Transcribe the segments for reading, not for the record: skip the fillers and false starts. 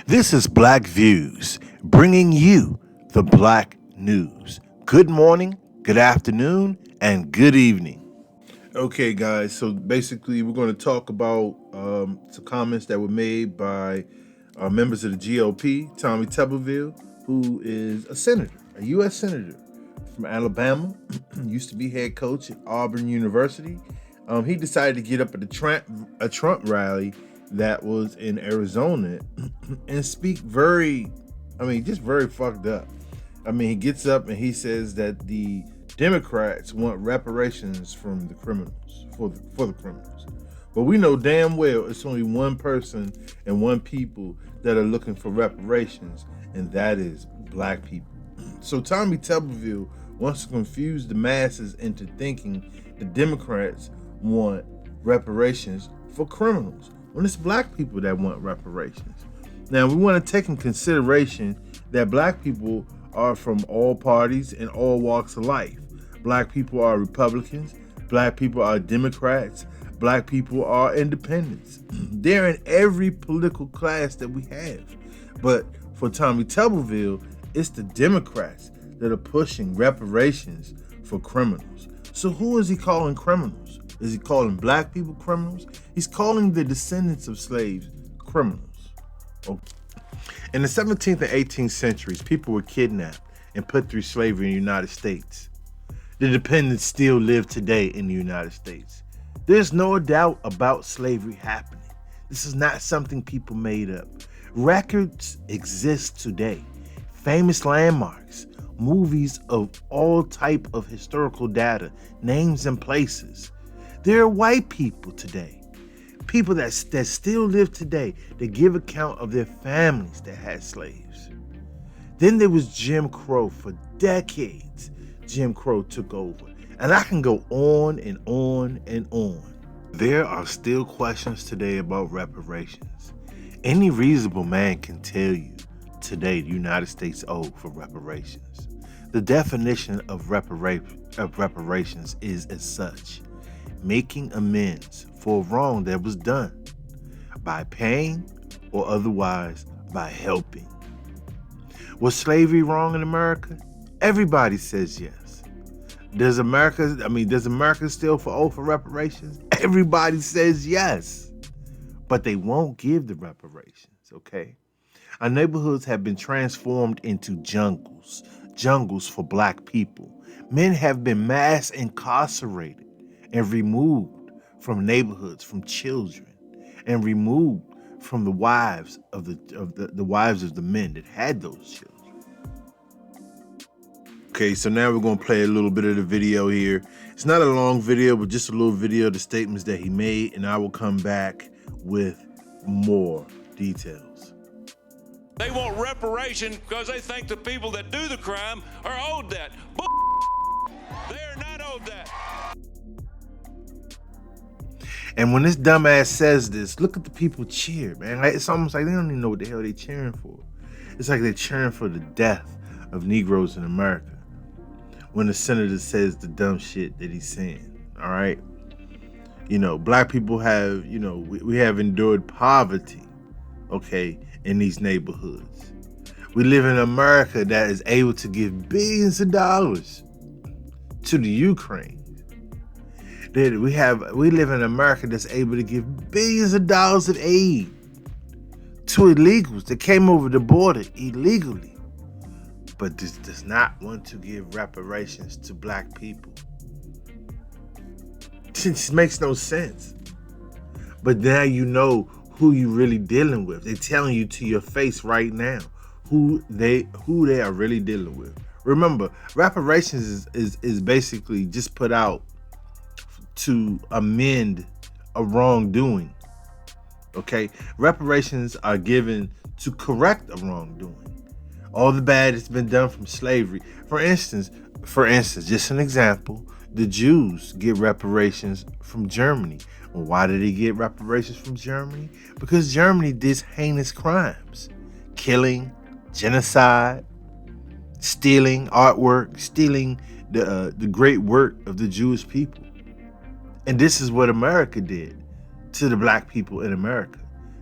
This is Black Views, bringing you the Black news. Good morning, good afternoon, and good evening. Okay, guys, so basically we're going to talk about some comments that were made by members of the GOP, Tommy Tuberville, who is a senator, a U.S. senator from Alabama, used to be head coach at Auburn University. He decided to get up at a Trump rally that was in Arizona and speak just very fucked up. He gets up and he says that the Democrats want reparations from the criminals, for the criminals. But we know damn well it's only one person and one people that are looking for reparations, and that is black people. So Tommy Tuberville wants to confuse the masses into thinking the Democrats want reparations for criminals, when it's black people that want reparations. Now, we want to take in consideration that black people are from all parties and all walks of life. Black people are Republicans, black people are Democrats, black people are independents. They're in every political class that we have. But for Tommy Tuberville, it's the Democrats that are pushing reparations for criminals. So who is he calling criminals? Is he calling black people criminals? He's calling the descendants of slaves criminals. Okay. In the 17th and 18th centuries, people were kidnapped and put through slavery in the United States. The dependents still live today in the United States. There's no doubt about slavery happening. This is not something people made up. Records exist today. Famous landmarks, movies of all type of historical data, names and places. There are white people today, people that still live today, that give account of their families that had slaves. Then there was Jim Crow. For decades, Jim Crow took over. And I can go on and on and on. There are still questions today about reparations. Any reasonable man can tell you today the United States owed for reparations. The definition of reparations is as such: making amends for a wrong that was done by paying or otherwise by helping. Was slavery wrong in America? Everybody says yes. Does America still owe for reparations? Everybody says yes. But they won't give the reparations, okay? Our neighborhoods have been transformed into jungles for black people. Men have been mass incarcerated and removed from neighborhoods, from children, and removed from the wives of the wives of the men that had those children. Okay, so now we're gonna play a little bit of the video here. It's not a long video, but just a little video of the statements that he made, and I will come back with more details. They want reparation because they think the people that do the crime are owed that. They are not owed that. And when this dumbass says this, look at the people cheer, man. It's almost like they don't even know what the hell they're cheering for. It's like they're cheering for the death of Negroes in America when the senator says the dumb shit that he's saying, all right? Black people have, we have endured poverty, okay, in these neighborhoods. We live in America that is able to give billions of dollars to the Ukraine. We live in America that's able to give billions of dollars of aid to illegals that came over the border illegally, but this does not want to give reparations to black people. It just makes no sense. But now you know who you really dealing with. They're telling you to your face right now who they are really dealing with. Remember, reparations is basically just put out to amend a wrongdoing. Okay? Reparations are given to correct a wrongdoing. All the bad that's been done from slavery. For instance, just an example, the Jews get reparations from Germany. Well, why did they get reparations from Germany? Because Germany did heinous crimes. Killing, genocide, stealing artwork, stealing the great work of the Jewish people. And this is what America did to the black people in America.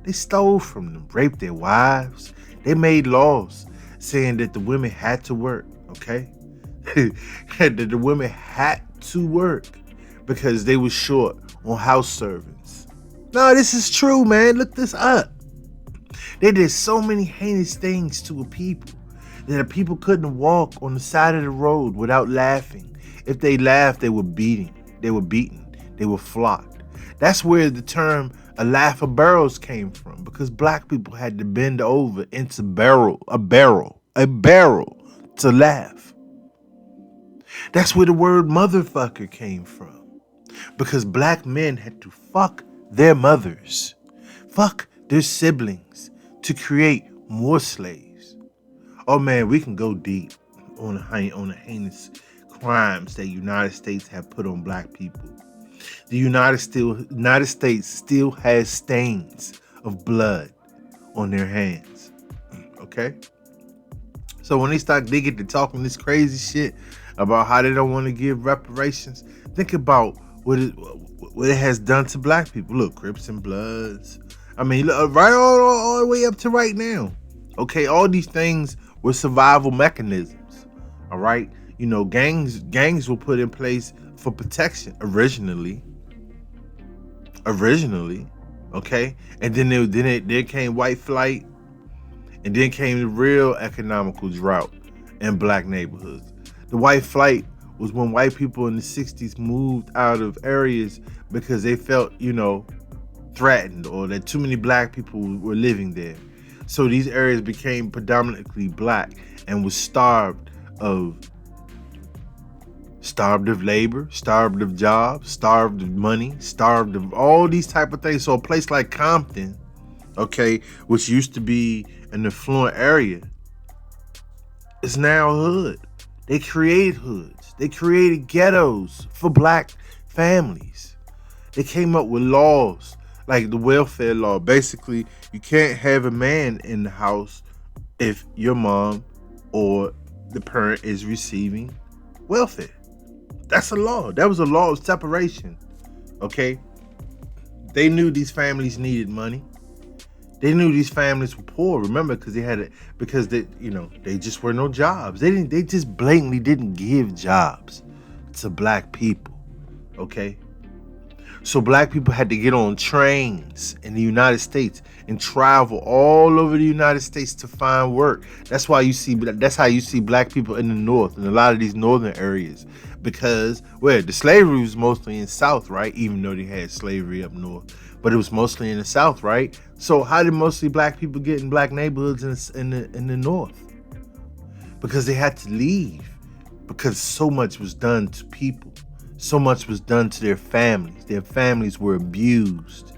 They stole from them, raped their wives. They made laws saying that the women had to work, okay? That the women had to work because they were short on house servants. No, this is true, man. Look this up. They did so many heinous things to a people that a people couldn't walk on the side of the road without laughing. If they laughed, they were beaten. They were flogged. That's where the term a laugh of barrels came from, because black people had to bend over into a barrel to laugh. That's where the word motherfucker came from, because black men had to fuck their mothers, fuck their siblings to create more slaves. Oh man, we can go deep on the heinous crimes that United States have put on black people. The United States still has stains of blood on their hands. Okay? So when they start digging to talking this crazy shit about how they don't want to give reparations, think about what it has done to black people. Look, Crips and Bloods. I mean, look, right all the way up to right now. Okay, all these things were survival mechanisms. All right, you know, gangs were put in place for protection originally. Okay, and then there came white flight, and then came the real economical drought in black neighborhoods. The white flight was when white people in the 60s moved out of areas because they felt, you know, threatened, or that too many black people were living there. So these areas became predominantly black and was starved of labor, starved of jobs, starved of money, starved of all these type of things. So a place like Compton, okay, which used to be an affluent area, is now a hood. They created hoods. They created ghettos for black families. They came up with laws like the welfare law. Basically, you can't have a man in the house if your mom or the parent is receiving welfare. That's a law. That was a law of separation. Okay? They knew these families needed money. They knew these families were poor. Remember, because they just were no jobs. They just blatantly didn't give jobs to black people. Okay? So black people had to get on trains in the United States and travel all over the United States to find work. That's how you see black people in the North, in a lot of these northern areas. Because, the slavery was mostly in the South, right? Even though they had slavery up north. But it was mostly in the South, right? So how did mostly black people get in black neighborhoods in the North? Because they had to leave. Because so much was done to people. So much was done to their families. Their families were abused.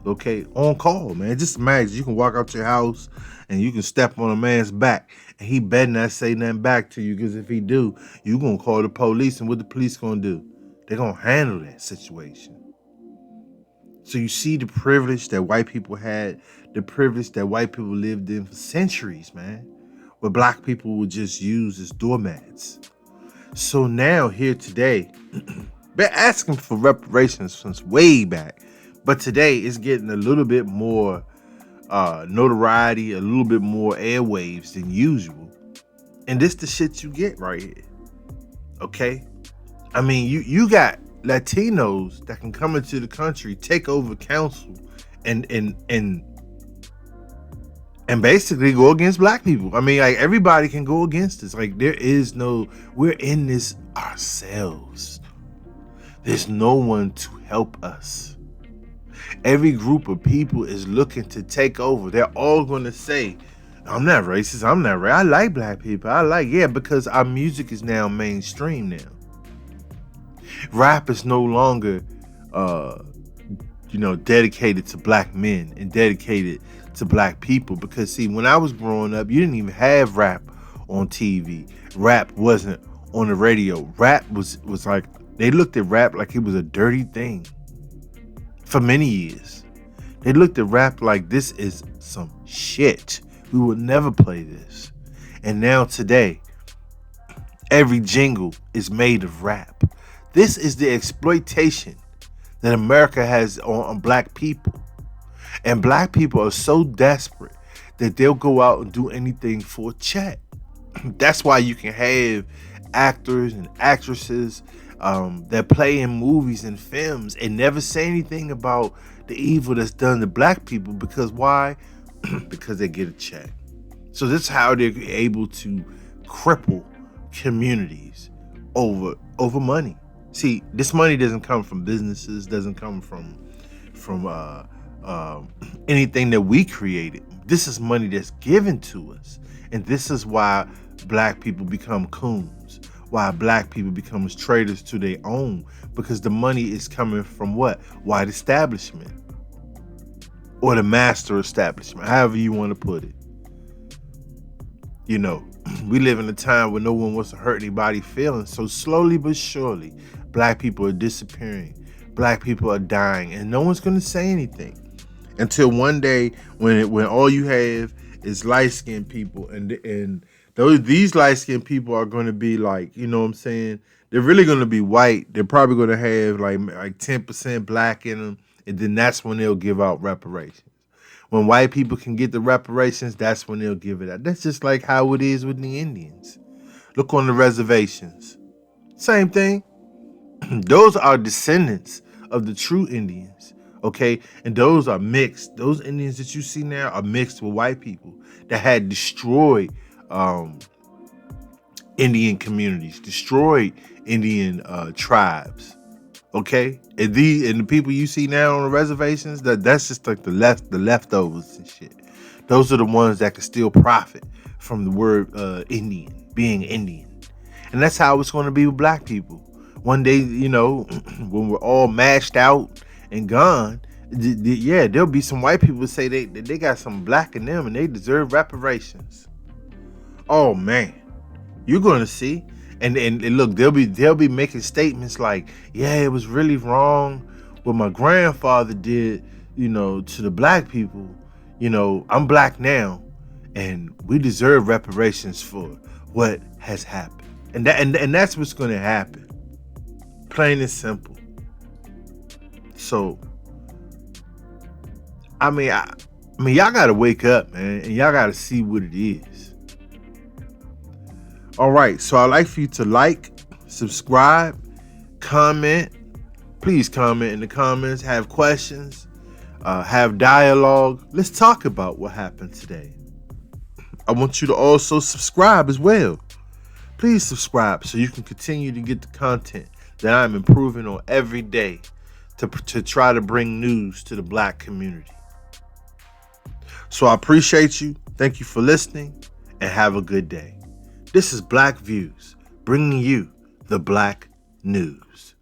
Okay, on call, man. Just imagine you can walk out your house and you can step on a man's back and he better not say nothing back to you, because if he do, you gonna call the police, and what the police gonna do? They're gonna handle that situation. So you see the privilege that white people had, the privilege that white people lived in for centuries, man, where black people were just used as doormats. So now, here today, been asking for reparations since way back, but today it's getting a little bit more notoriety, a little bit more airwaves than usual. And this the shit you get right here. Okay? I mean, you got Latinos that can come into the country, take over council, and basically go against black people. I mean, like, everybody can go against us. Like, we're in this ourselves. There's no one to help us. Every group of people is looking to take over. They're all going to say, I'm not racist. I like black people. Because our music is now mainstream now. Rap is no longer, dedicated to black men and dedicated to black people. Because, see, when I was growing up, you didn't even have rap on TV. Rap wasn't on the radio. Rap was like, they looked at rap like it was a dirty thing. For many years, they looked at rap like this is some shit. We would never play this. And now today, every jingle is made of rap. This is the exploitation that America has on black people. And black people are so desperate that they'll go out and do anything for a check. That's why you can have actors and actresses that play in movies and films and never say anything about the evil that's done to black people. Because why? Because they get a check. So this is how they're able to cripple communities over money. See, this money doesn't come from businesses, doesn't come from anything that we created. This is money that's given to us, and this is why black people become coons. Why black people become traitors to their own, because the money is coming from what? White establishment or the master establishment, however you want to put it. You know, we live in a time where no one wants to hurt anybody's feelings. So slowly but surely, black people are disappearing. Black people are dying, and no one's going to say anything until one day when all you have is light-skinned people, and these light-skinned people are going to be like, you know what I'm saying? They're really going to be white. They're probably going to have like 10% black in them, and then that's when they'll give out reparations. When white people can get the reparations, that's when they'll give it out. That's just like how it is with the Indians. Look on the reservations. Same thing. Those are descendants of the true Indians, okay? And those are mixed. Those Indians that you see now are mixed with white people that had destroyed Indian communities, destroyed Indian tribes. Okay, and the people you see now on the reservations, that's just like the leftovers and shit. Those are the ones that can still profit from the word Indian, being Indian, and that's how it's going to be with black people. One day, you know, when we're all mashed out and gone, yeah, there'll be some white people say they got some black in them and they deserve reparations. Oh man, you're going to see. And look, they'll be making statements like, yeah, it was really wrong what my grandfather did, you know, to the black people. You know, I'm black now, and we deserve reparations for what has happened. And that's what's going to happen. Plain and simple. So, I mean, y'all got to wake up, man, and y'all got to see what it is. All right, so I'd like for you to like, subscribe, comment. Please comment in the comments, have questions, have dialogue. Let's talk about what happened today. I want you to also subscribe as well. Please subscribe so you can continue to get the content that I'm improving on every day to try to bring news to the black community. So I appreciate you. Thank you for listening, and have a good day. This is Black Views, bringing you the black news.